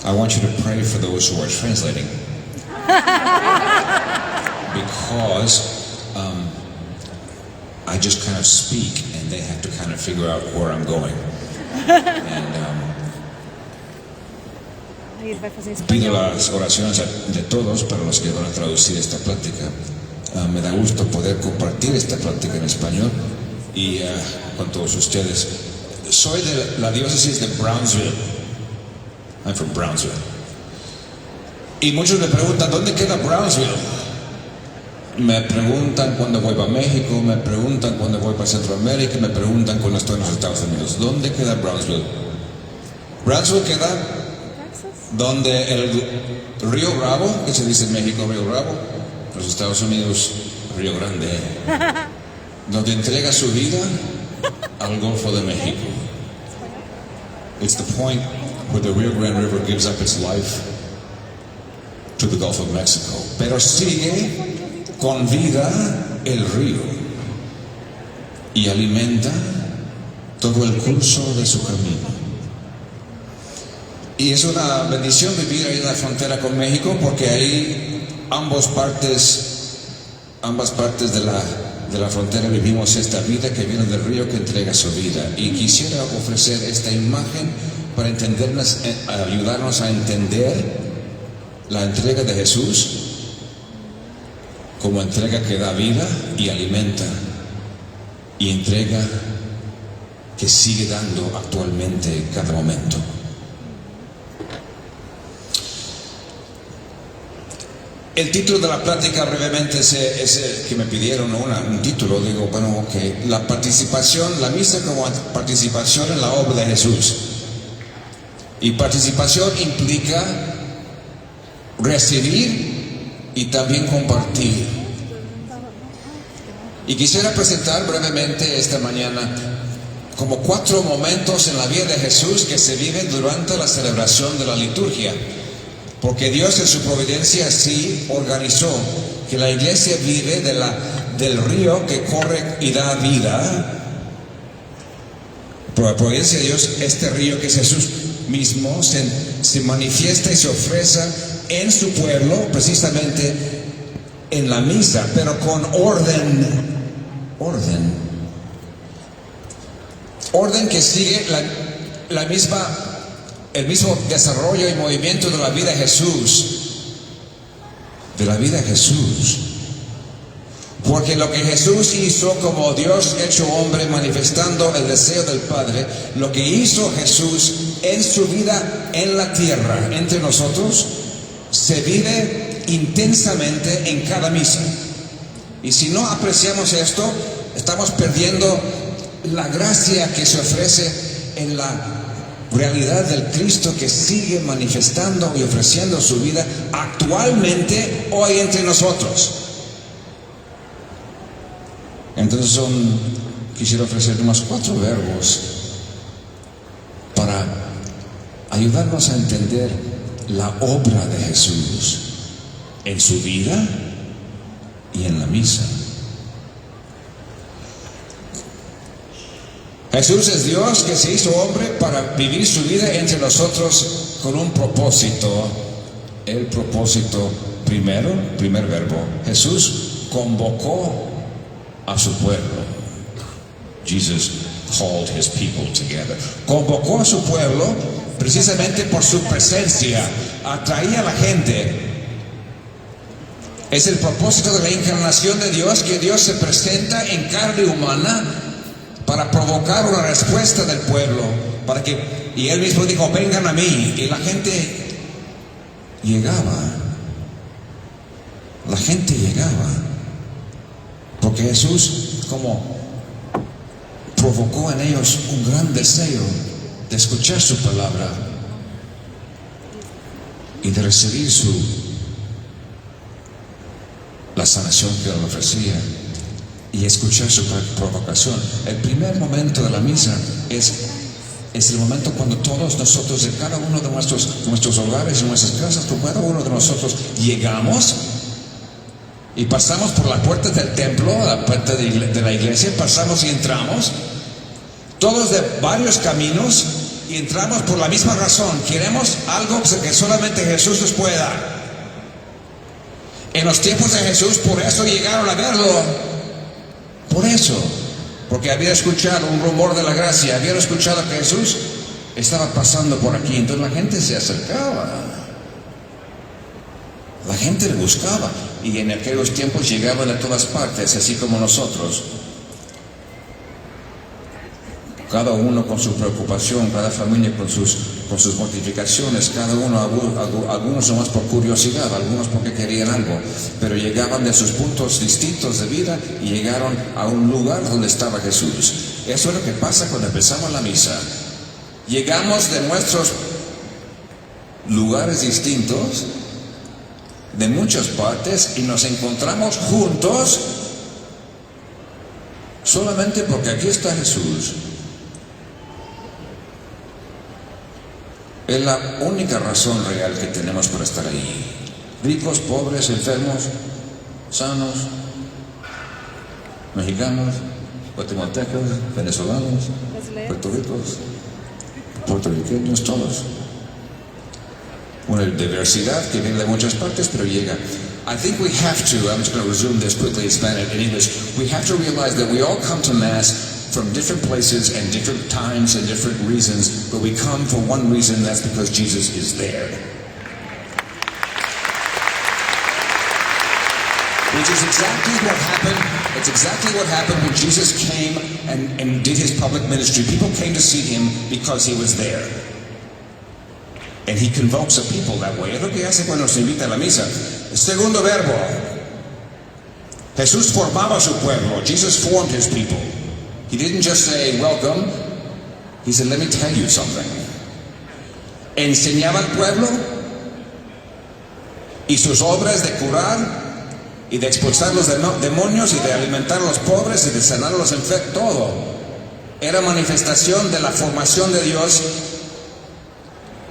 I want you to pray for those who are translating. Because I just kind of speak and they have to kind of figure out where I'm going. And pido las oraciones de todos para los que van a traducir esta plática. Me da gusto poder compartir esta plática en español y con todos ustedes. Soy de la diócesis de Brownsville. I'm from Brownsville. Y muchos me preguntan, ¿dónde queda Brownsville? Me preguntan cuando voy a México, me preguntan cuando voy para Centroamérica, me preguntan cuando estoy en los Estados Unidos. ¿Dónde queda Brownsville? Brownsville queda donde el río Bravo, que se dice en México Río Bravo, los Estados Unidos Río Grande, donde entrega su vida al Golfo de México. It's the point where the Rio Grande River gives up its life to the Gulf of Mexico. Pero sigue con vida el río y alimenta todo el curso de su camino. Y es una bendición vivir ahí en la frontera con México, porque ahí ambas partes de la frontera vivimos esta vida que viene del río que entrega su vida. Y quisiera ofrecer esta imagen para ayudarnos a entender la entrega de Jesús como entrega que da vida y alimenta, y entrega que sigue dando actualmente cada momento. El título de la plática brevemente es el que me pidieron, un título. Digo, bueno, ok, la misa como participación en la obra de Jesús. Y participación implica recibir y también compartir. Y quisiera presentar brevemente esta mañana como 4 momentos en la vida de Jesús que se viven durante la celebración de la liturgia. Porque Dios en su providencia así organizó que la iglesia vive del río que corre y da vida. Por la providencia de Dios, este río que es Jesús mismo se manifiesta y se ofrece en su pueblo, precisamente en la misa, pero con orden que sigue el mismo desarrollo y movimiento de la vida de Jesús. Porque lo que Jesús hizo como Dios hecho hombre, manifestando el deseo del Padre, lo que hizo Jesús en su vida en la tierra, entre nosotros, se vive intensamente en cada misa. Y si no apreciamos esto, estamos perdiendo la gracia que se ofrece en la realidad del Cristo que sigue manifestando y ofreciendo su vida actualmente hoy entre nosotros. Entonces quisiera ofrecer unos 4 verbos para ayudarnos a entender la obra de Jesús en su vida y en la misa. Jesús es Dios que se hizo hombre para vivir su vida entre nosotros con un propósito. El propósito primer verbo. Jesús convocó a su pueblo. Jesus called his people together. Convocó a su pueblo precisamente por su presencia. Atraía a la gente. Es el propósito de la encarnación de Dios, que Dios se presenta en carne humana para provocar una respuesta del pueblo, y él mismo dijo, vengan a mí, y la gente llegaba, porque Jesús como provocó en ellos un gran deseo de escuchar su palabra y de recibir la sanación que él ofrecía y escuchar su provocación. El primer momento de la misa es el momento cuando todos nosotros, de cada uno de nuestros hogares y nuestras casas, por cada uno de nosotros llegamos y pasamos por la puerta del templo, la puerta de la iglesia, pasamos y entramos, todos de varios caminos, y entramos por la misma razón. Queremos algo que solamente Jesús nos puede dar. En los tiempos de Jesús, por eso llegaron a verlo. Por eso. Porque habían escuchado un rumor de la gracia, habían escuchado que Jesús estaba pasando por aquí. Entonces la gente se acercaba. La gente le buscaba. Y en aquellos tiempos llegaban de todas partes, así como nosotros. Cada uno con su preocupación, cada familia con sus mortificaciones, cada uno, algunos nomás por curiosidad, algunos porque querían algo, pero llegaban de sus puntos distintos de vida y llegaron a un lugar donde estaba Jesús. Eso es lo que pasa cuando empezamos la misa. Llegamos de nuestros lugares distintos, de muchas partes, y nos encontramos juntos solamente porque aquí está Jesús. Es la única razón real que tenemos para estar ahí. Ricos, pobres, enfermos, sanos, mexicanos, guatemaltecos, venezolanos, puertorriqueños, todos. Una diversidad que viene de muchas partes, pero llega. I think we have to, I'm just going to resume this quickly in Spanish, in English. We have to realize that we all come to Mass from different places and different times and different reasons, but we come for one reason, that's because Jesus is there. Which is exactly what happened. It's exactly what happened when Jesus came and did his public ministry. People came to see him because he was there. And he convokes a people that way. Es lo que hace cuando se invita a la misa. Segundo verbo. Jesús formaba su pueblo. Jesus formed his people. He didn't just say, welcome. He said, let me tell you something. Enseñaba al pueblo y sus obras de curar y de expulsar los demonios y de alimentar a los pobres y de sanar a los enfermos, todo era manifestación de la formación de Dios.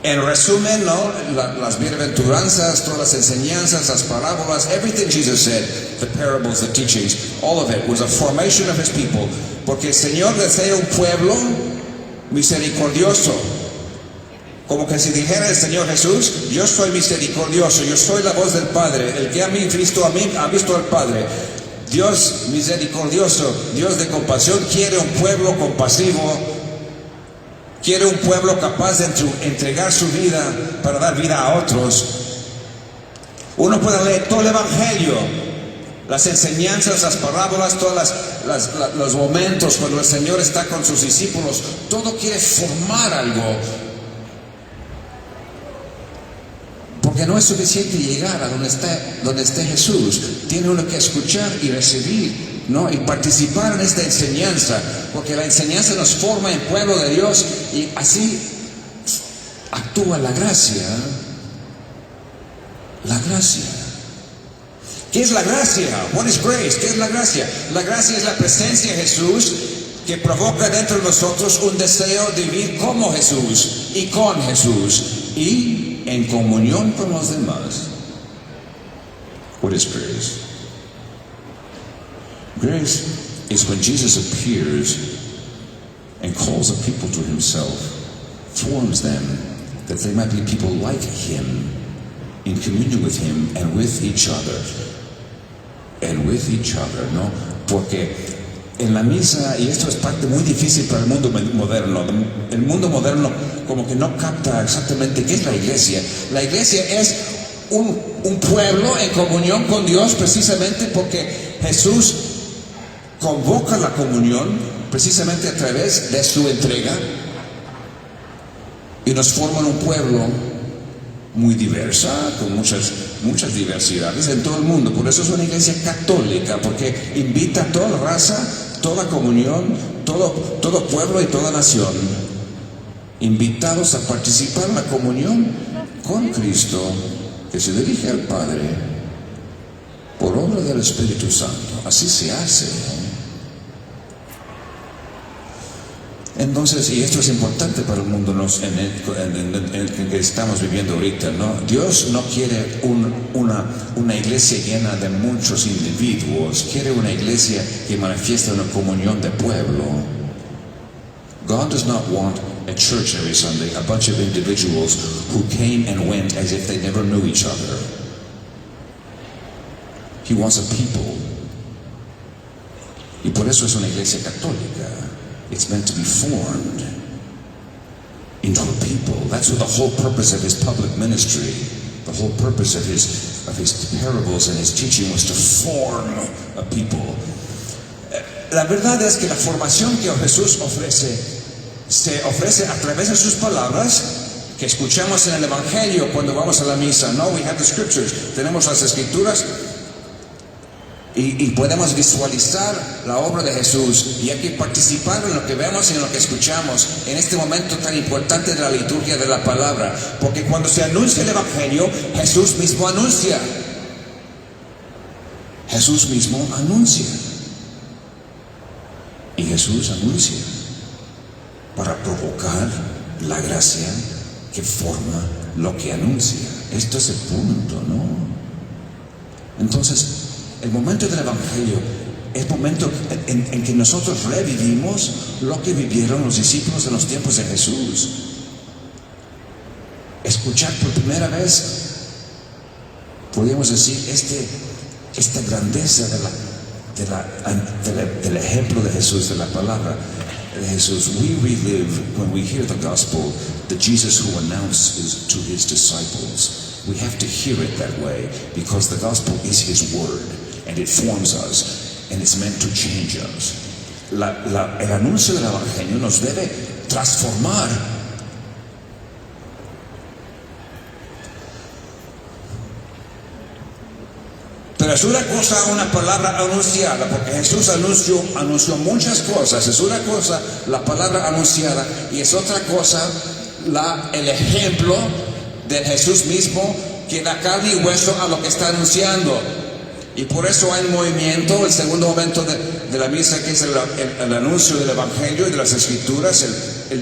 En resumen, ¿no? Las bienaventuranzas, todas las enseñanzas, las parábolas, everything Jesus said, the parables, the teachings, all of it was a formation of his people. Porque el Señor desea un pueblo misericordioso. Como que si dijera el Señor Jesús, yo soy misericordioso, yo soy la voz del Padre, el que ha visto a mí, ha visto al Padre. Dios misericordioso, Dios de compasión, quiere un pueblo compasivo. Quiere un pueblo capaz de entregar su vida para dar vida a otros. Uno puede leer todo el Evangelio, las enseñanzas, las parábolas, todos los momentos cuando el Señor está con sus discípulos. Todo quiere formar algo. Porque no es suficiente llegar a donde está Jesús. Tiene uno que escuchar y recibir, ¿no? Y participar en esta enseñanza, porque la enseñanza nos forma en pueblo de Dios y así actúa la gracia. La gracia. ¿Qué es la gracia? What is grace? ¿Qué es la gracia? La gracia es la presencia de Jesús que provoca dentro de nosotros un deseo de vivir como Jesús y con Jesús y en comunión con los demás. What is grace? Grace is when Jesus appears and calls a people to himself, forms them that they might be people like him, in communion with him and with each other. And with each other, ¿no? Porque en la misa, y esto es parte muy difícil para el mundo moderno, el mundo moderno como que no capta exactamente qué es la iglesia. La iglesia es un pueblo en comunión con Dios precisamente porque Jesús convoca la comunión precisamente a través de su entrega y nos forma un pueblo muy diversa, con muchas diversidades en todo el mundo. Por eso es una iglesia católica, porque invita a toda raza, toda comunión, todo pueblo y toda nación, invitados a participar en la comunión con Cristo, que se dirige al Padre por obra del Espíritu Santo. Así se hace. Entonces, y esto es importante para el mundo en el que estamos viviendo ahorita, ¿no? Dios no quiere una iglesia llena de muchos individuos, quiere una iglesia que manifiesta una comunión de pueblo. God does not want at church every Sunday, a bunch of individuals who came and went as if they never knew each other. He wants a people. Y por eso es una iglesia católica. It's meant to be formed into a people. That's what the whole purpose of his public ministry, the whole purpose of his parables and his teaching was to form a people. La verdad es que la formación que Jesús ofrece se ofrece a través de sus palabras que escuchamos en el Evangelio cuando vamos a la misa. No, we have the scriptures. Tenemos las escrituras y podemos visualizar la obra de Jesús, y hay que participar en lo que vemos y en lo que escuchamos en este momento tan importante de la liturgia de la palabra, porque cuando se anuncia el Evangelio, Jesús mismo anuncia. Jesús mismo anuncia. Y Jesús anuncia para provocar la gracia que forma lo que anuncia. Esto es el punto, ¿no? Entonces, el momento del Evangelio es el momento en que nosotros revivimos lo que vivieron los discípulos en los tiempos de Jesús. Escuchar por primera vez, podríamos decir, esta grandeza del ejemplo de Jesús, de la palabra de Jesús. We relive, when we hear the gospel, the Jesus who announces to his disciples. We have to hear it that way, because the gospel is his word, and it forms us, and it's meant to change us. El anuncio del Evangelio nos debe transformar. Pero es una cosa una palabra anunciada, porque Jesús anunció muchas cosas. Es una cosa la palabra anunciada, y es otra cosa el ejemplo de Jesús mismo que da carne y hueso a lo que está anunciando. Y por eso hay un movimiento, el segundo momento de la misa, que es el anuncio del Evangelio y de las Escrituras,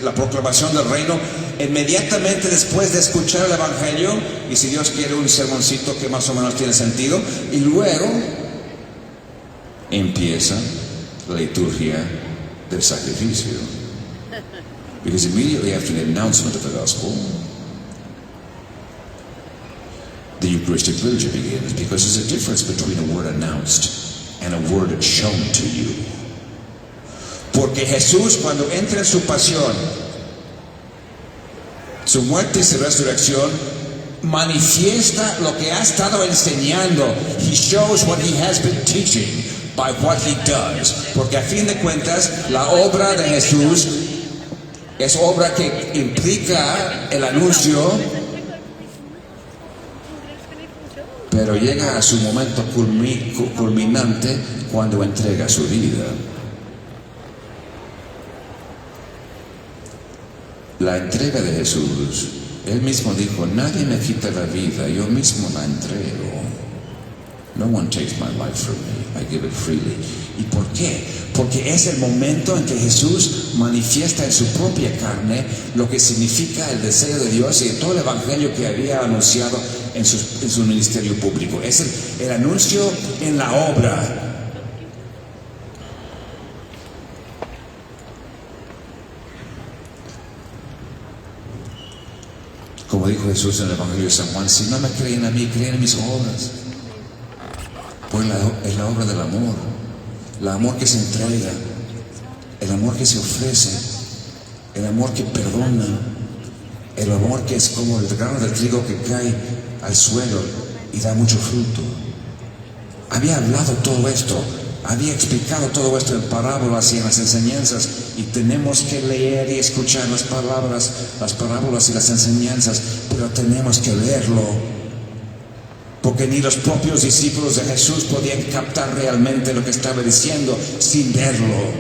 la proclamación del reino, inmediatamente después de escuchar el Evangelio, y si Dios quiere un sermoncito que más o menos tiene sentido, y luego empieza la liturgia del sacrificio. Because immediately after the announcement of the gospel, the Eucharistic liturgy begins, because there's a difference between a word announced and a word shown to you. Porque Jesús, cuando entra en su pasión, su muerte y su resurrección, manifiesta lo que ha estado enseñando. He shows what he has been teaching by what he does. Porque a fin de cuentas, la obra de Jesús es obra que implica el anuncio, pero llega a su momento culminante cuando entrega su vida. La entrega de Jesús, él mismo dijo: nadie me quita la vida, yo mismo la entrego. No one takes my life from me, I give it freely. ¿Y por qué? Porque es el momento en que Jesús manifiesta en su propia carne lo que significa el deseo de Dios y todo el Evangelio que había anunciado en su ministerio público. Es el anuncio en la obra. Como dijo Jesús en el Evangelio de San Juan: si no me creen a mí, creen en mis obras. Pues es la obra del amor, el amor que se entrega, el amor que se ofrece, el amor que perdona, el amor que es como el grano de trigo que cae al suelo y da mucho fruto. Había hablado todo esto, había explicado todo esto en parábolas y en las enseñanzas, y tenemos que leer y escuchar las parábolas y las enseñanzas, pero tenemos que verlo, porque ni los propios discípulos de Jesús podían captar realmente lo que estaba diciendo sin verlo.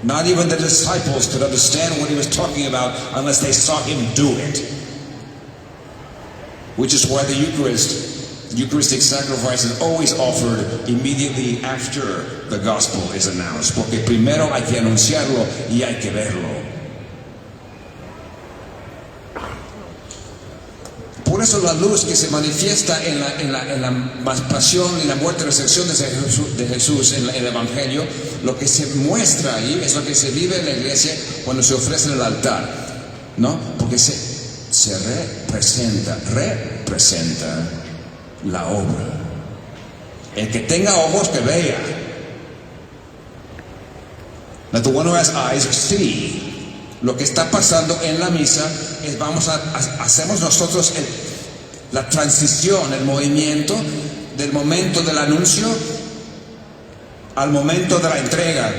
Not even the disciples could understand what he was talking about unless they saw him do it. Which is why the Eucharistic sacrifice is always offered immediately after the gospel is announced, porque primero hay que anunciarlo y hay que verlo. Por eso la luz que se manifiesta en la pasión y la muerte y resurrección de Jesús en el Evangelio, lo que se muestra ahí es lo que se vive en la iglesia cuando se ofrece en el altar. ¿no? Porque se representa la obra. El que tenga ojos que vea. Let the one who has eyes see. Lo que está pasando en la misa es hacemos nosotros la transición, el movimiento del momento del anuncio al momento de la entrega.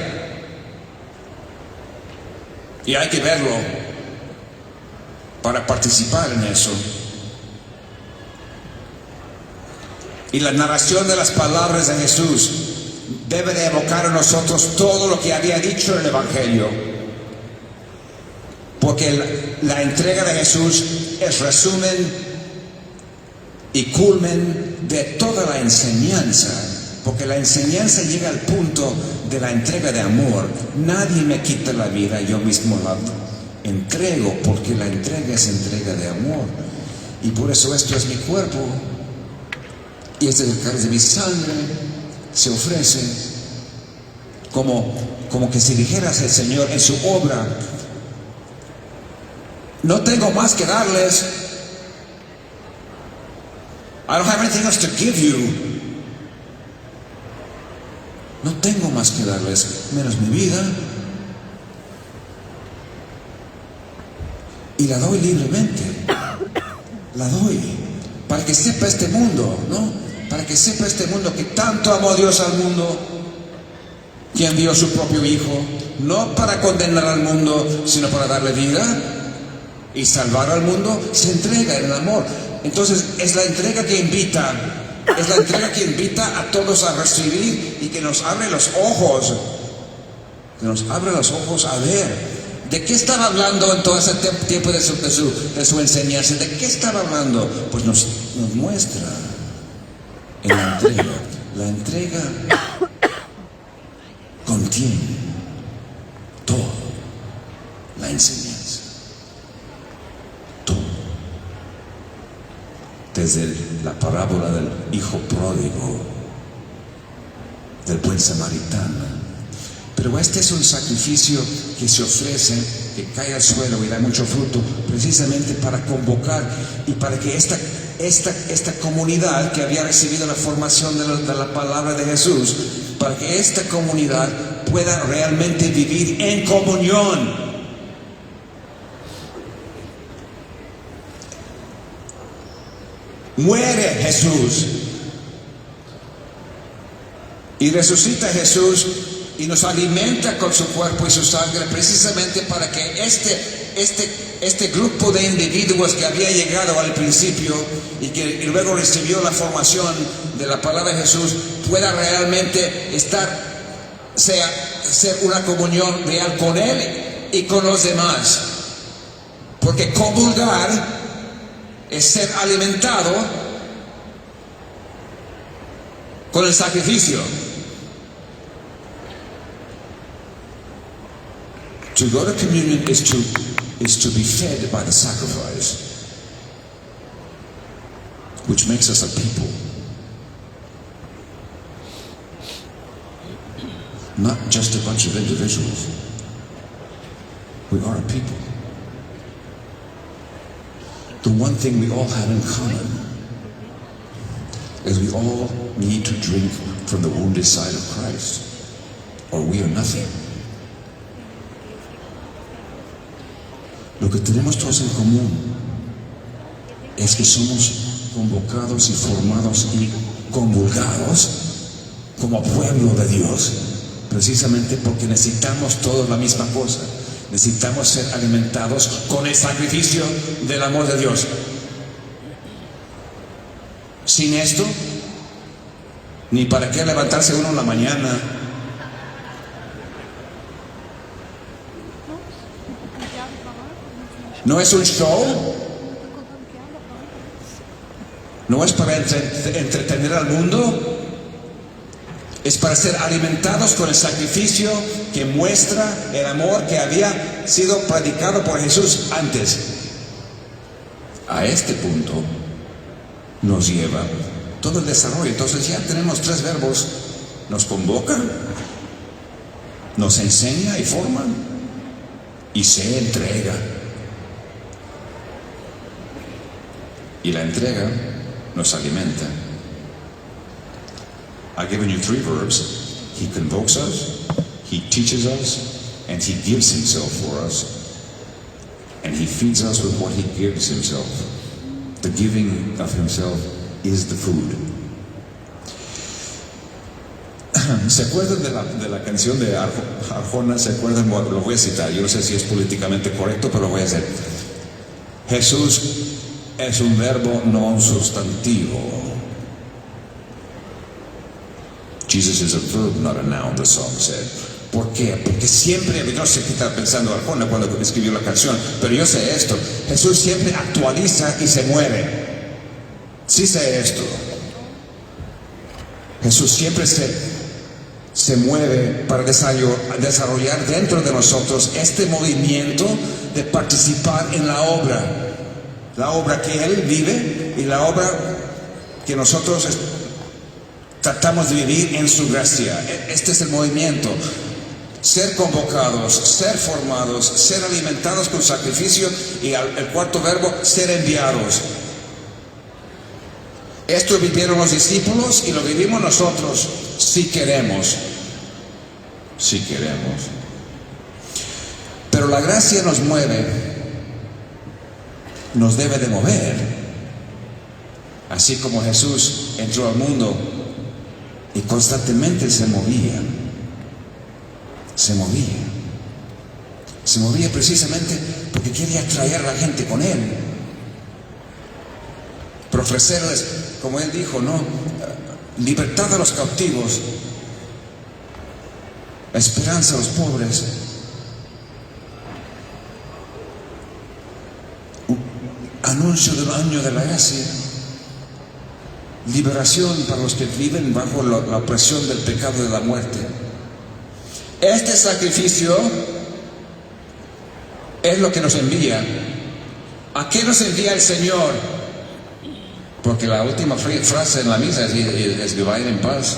Y hay que verlo para participar en eso. Y la narración de las palabras de Jesús debe de evocar a nosotros todo lo que había dicho en el Evangelio. Porque la entrega de Jesús es resumen y culmen de toda la enseñanza. Porque la enseñanza llega al punto de la entrega de amor. Nadie me quita la vida, yo mismo la entrego, porque la entrega es entrega de amor. Y por eso esto es mi cuerpo, y este es el cáliz de mi sangre. Se ofrece como que si dijeras el Señor en su obra: no tengo más que darles. I don't have anything else to give you. No tengo más que darles, menos mi vida. Y la doy libremente. La doy para que sepa este mundo, ¿no? Para que sepa este mundo que tanto amó Dios al mundo, que envió a su propio Hijo, no para condenar al mundo, sino para darle vida y salvar al mundo. Se entrega en el amor. Entonces es la entrega que invita, a todos a recibir y que nos abre los ojos, a ver. ¿De qué estaba hablando en todo ese tiempo de su enseñanza? ¿De qué estaba hablando? Pues nos muestra en la entrega. La entrega contiene toda la enseñanza. Todo. Desde la parábola del hijo pródigo, del buen samaritano. Pero este es un sacrificio que se ofrece, que cae al suelo y da mucho fruto, precisamente para convocar y para que esta comunidad que había recibido la formación de la palabra de Jesús, para que esta comunidad pueda realmente vivir en comunión. Muere Jesús y resucita Jesús y nos alimenta con su cuerpo y su sangre, precisamente para que este grupo de individuos que había llegado al principio y que luego recibió la formación de la palabra de Jesús pueda realmente ser una comunión real con Él y con los demás. Porque comulgar es ser alimentado con el sacrificio. To go to communion is to be fed by the sacrifice, which makes us a people, not just a bunch of individuals. We are a people. The one thing we all have in common is we all need to drink from the wounded side of Christ, or we are nothing. Lo que tenemos todos en común es que somos convocados y formados y convulgados como pueblo de Dios, precisamente porque necesitamos todos la misma cosa. Necesitamos ser alimentados con el sacrificio del amor de Dios. Sin esto, ni para qué levantarse uno en la mañana. No es un show, no es para entretener al mundo, es para ser alimentados con el sacrificio que muestra el amor que había sido predicado por Jesús antes. A este punto nos lleva todo el desarrollo. Entonces ya tenemos 3 verbos: nos convoca, nos enseña y forma, y se entrega. Y la entrega nos alimenta. I've given you 3 verbs. He convokes us, He teaches us, and He gives Himself for us. And He feeds us with what He gives Himself. The giving of Himself is the food. ¿Se acuerdan de la canción de Arjona? ¿Se acuerdan? Bueno, lo voy a citar. Yo no sé si es políticamente correcto, pero lo voy a hacer. Jesús es un verbo, no un sustantivo. Jesus is a verb, not a noun, the song said. ¿Por qué? Porque siempre, yo sé que estaba pensando Arjona cuando escribió la canción, pero yo sé esto. Jesús siempre actualiza y se mueve. Sí sé esto. Jesús siempre se mueve para desarrollar dentro de nosotros este movimiento de participar en la obra que Él vive y la obra que nosotros tratamos de vivir en su gracia. Este es el movimiento: ser convocados, ser formados, ser alimentados con sacrificio, y el cuarto verbo, ser enviados. Esto vivieron los discípulos y lo vivimos nosotros, si queremos. Si queremos. Pero la gracia nos mueve, nos debe de mover. Así como Jesús entró al mundo y constantemente se movía. Se movía precisamente porque quería atraer a la gente con Él. Para ofrecerles, como Él dijo, libertad a los cautivos, esperanza a los pobres, anuncio del año de la gracia, liberación para los que viven bajo la opresión del pecado y de la muerte. Este sacrificio es lo que nos envía. ¿A qué nos envía el Señor? Porque la última frase en la misa es que vayan en paz.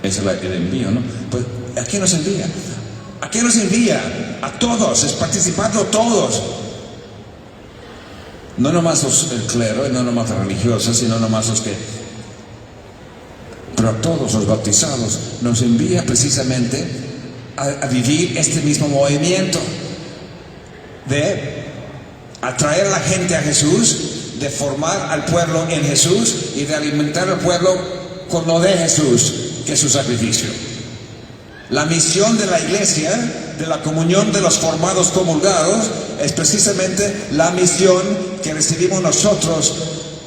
Ese es el envío, ¿no? Pues, ¿a qué nos envía? ¿A qué nos envía? A todos, es participando todos. No nomás el clero, y no nomás los religiosos, sino nomás los que... Pero a todos los bautizados nos envía precisamente a vivir este mismo movimiento de atraer a la gente a Jesús, de formar al pueblo en Jesús y de alimentar al pueblo con lo de Jesús, que es su sacrificio. La misión de la iglesia, de la comunión de los formados comulgados, es precisamente la misión que recibimos nosotros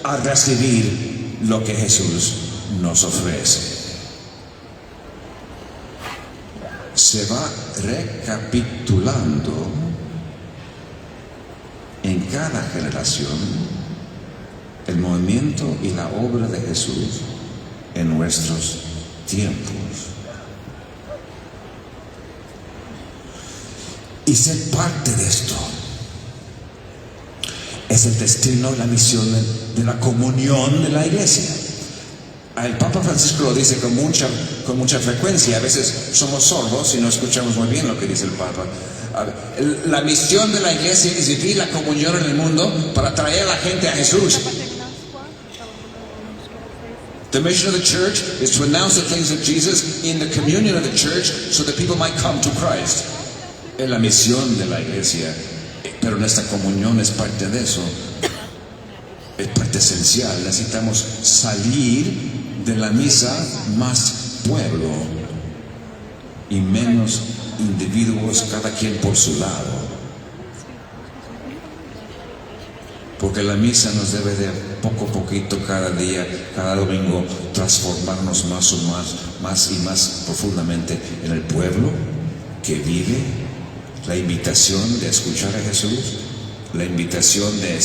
al recibir lo que Jesús nos ofrece. Se va recapitulando en cada generación el movimiento y la obra de Jesús en nuestros tiempos. Y ser parte de esto es el destino, la misión de la comunión de la iglesia. El Papa Francisco lo dice con mucha frecuencia. A veces somos sordos y no escuchamos muy bien lo que dice el Papa. La misión de la iglesia es vivir la comunión en el mundo para traer a la gente a Jesús. The mission of the church is to announce the things of Jesus in the communion of the church so that people might come to Christ. Es la misión de la iglesia, pero nuestra comunión es parte de eso. Es parte esencial. Necesitamos salir de la misa más pueblo y menos individuos, cada quien por su lado. Porque la misa nos debe de poco a poquito, cada día, cada domingo, transformarnos más y más profundamente en el pueblo que vive la invitación de escuchar a Jesús, la invitación de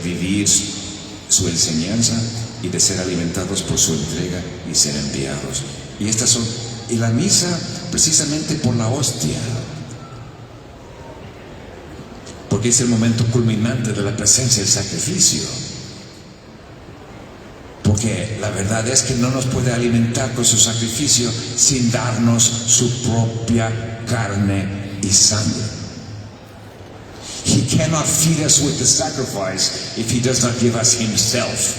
vivir su enseñanza y de ser alimentados por su entrega y ser enviados. Y la misa precisamente por la hostia, porque es el momento culminante de la presencia del sacrificio. Porque la verdad es que no nos puede alimentar con su sacrificio sin darnos su propia carne y sangre. He cannot feed us with the sacrifice if he does not give us himself,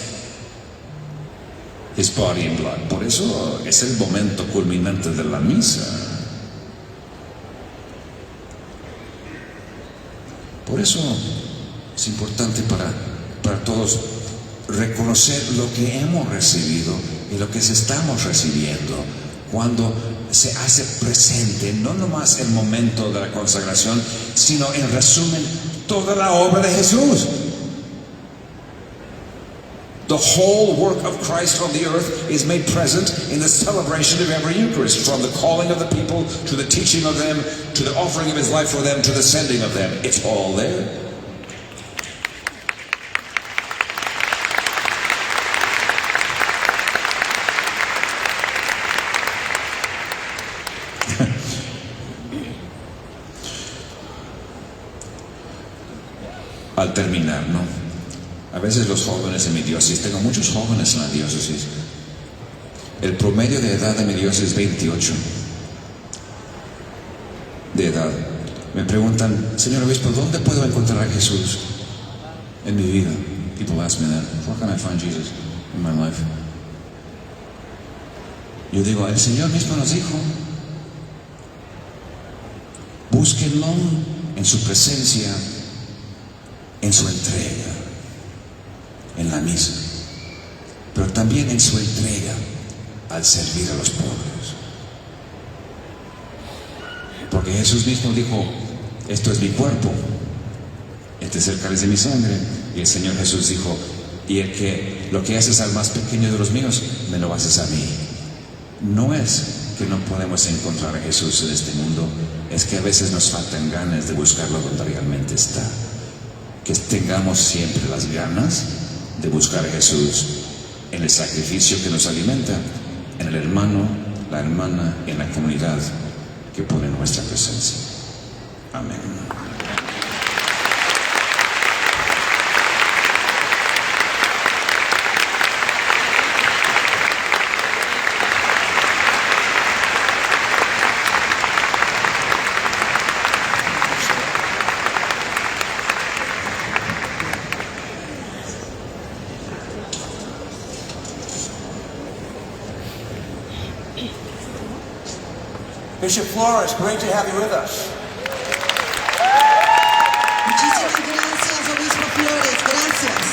his body and blood. Por eso es el momento culminante de la misa. Por eso es importante para todos reconocer lo que hemos recibido y lo que estamos recibiendo cuando se hace presente no nomás el momento de la consagración, sino en resumen toda la obra de Jesús. The whole work of Christ on the earth is made present in the celebration of every Eucharist, from the calling of the people to the teaching of them, to the offering of his life for them, to the sending of them. It's all there. Al terminar, ¿no? A veces los jóvenes en mi diócesis, tengo muchos jóvenes en la diócesis, el promedio de edad de mi diócesis es 28 de edad. Me preguntan, señor obispo, ¿dónde puedo encontrar a Jesús en mi vida? People ask me that. Where can I find Jesus in my life? Yo digo, el Señor mismo nos dijo, búsquenlo en su presencia, en su entrega, en la misa, pero también en su entrega al servir a los pobres. Porque Jesús mismo dijo, esto es mi cuerpo, este es el cáliz de mi sangre. Y el Señor Jesús dijo, y lo que haces al más pequeño de los míos, me lo haces a mí. No es que no podemos encontrar a Jesús en este mundo, es que a veces nos faltan ganas de buscarlo donde realmente está. Que tengamos siempre las ganas de buscar a Jesús en el sacrificio que nos alimenta, en el hermano, la hermana, en la comunidad que pone nuestra presencia. Amén. Bishop Flores, great to have you with us. Muchísimas gracias, Obispo Flores, gracias.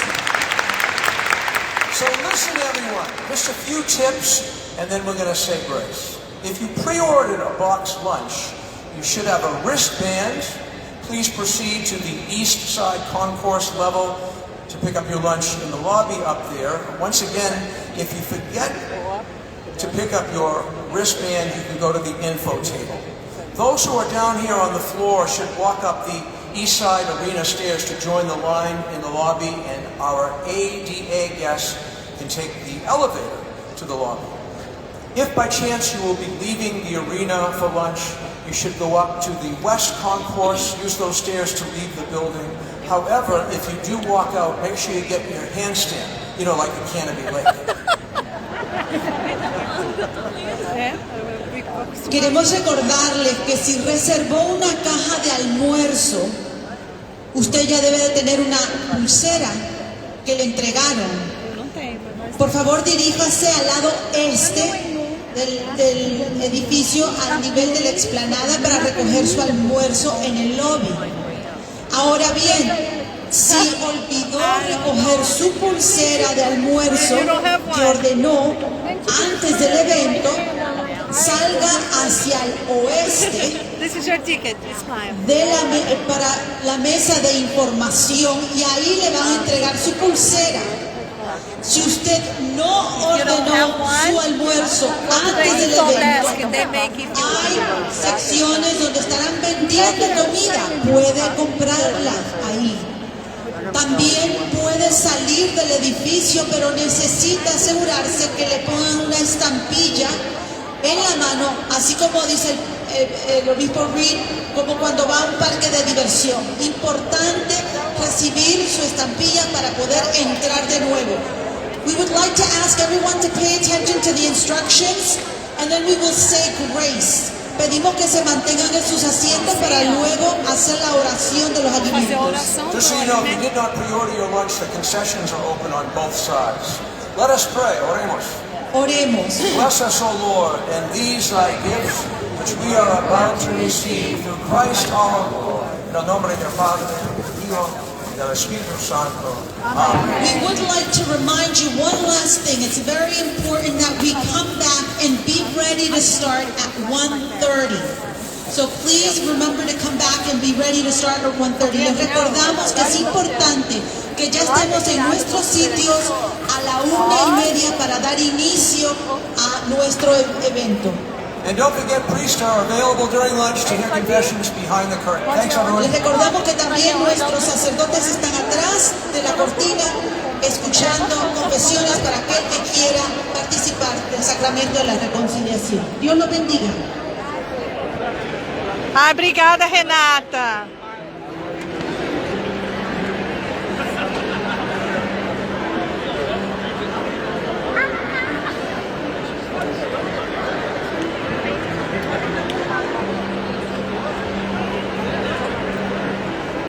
So listen, everyone, just a few tips, and then we're going to say grace. If you pre-ordered a box lunch, you should have a wristband. Please proceed to the east side concourse level to pick up your lunch in the lobby up there. Once again, if you forget to pick up your wristband, you can go to the info table. Those who are down here on the floor should walk up the east side arena stairs to join the line in the lobby, and our ADA guests can take the elevator to the lobby. If by chance you will be leaving the arena for lunch, you should go up to the west concourse, use those stairs to leave the building. However, if you do walk out, make sure you get your handstand, like a Canopy Lake. Queremos recordarles que si reservó una caja de almuerzo, usted ya debe de tener una pulsera que le entregaron. Por favor, diríjase al lado este del edificio, al nivel de la explanada, para recoger su almuerzo en el lobby. Ahora bien, si olvidó recoger su pulsera de almuerzo que ordenó antes del evento, salga hacia el oeste para la mesa de información y ahí le van a entregar su pulsera. Si usted no ordenó su almuerzo antes del evento, hay secciones donde estarán vendiendo comida, puede comprarla ahí. También puede salir del edificio, pero necesita asegurarse que le pongan una estampilla en la mano, así como dice el obispo Reed, como cuando va a un parque de diversión. Importante recibir su estampilla para poder entrar de nuevo. We would like to ask everyone to pay attention to the instructions, and then we will say grace. Pedimos que se mantengan en sus asientos para luego hacer la oración de los Fazer a alimentos. oração do Just so you know, if you alimento. did not pre-order your lunch, the concessions are open on both sides. Let us pray. Oremos. Oremos. Bless us, O Lord, and these thy gifts, which we are about to receive through Christ our Lord. En el nombre del Padre, del Hijo, y del Espíritu Santo. Amen. We would like to remind you one last thing. It's very important that we come back and be ready to start at 1:30. So please remember to come back and be ready to start at 1:30. Les recordamos que es importante que ya estemos en nuestros sitios a la 1:30 para dar inicio a nuestro evento. And don't forget, priests are available during lunch to hear confessions behind the curtain. Thanks, everyone. Les recordamos que también nuestros sacerdotes están atrás de la cortina escuchando confesiones para aquel que quiera participar del sacramento de la reconciliación. Dios los bendiga. Ah, obrigada, Renata.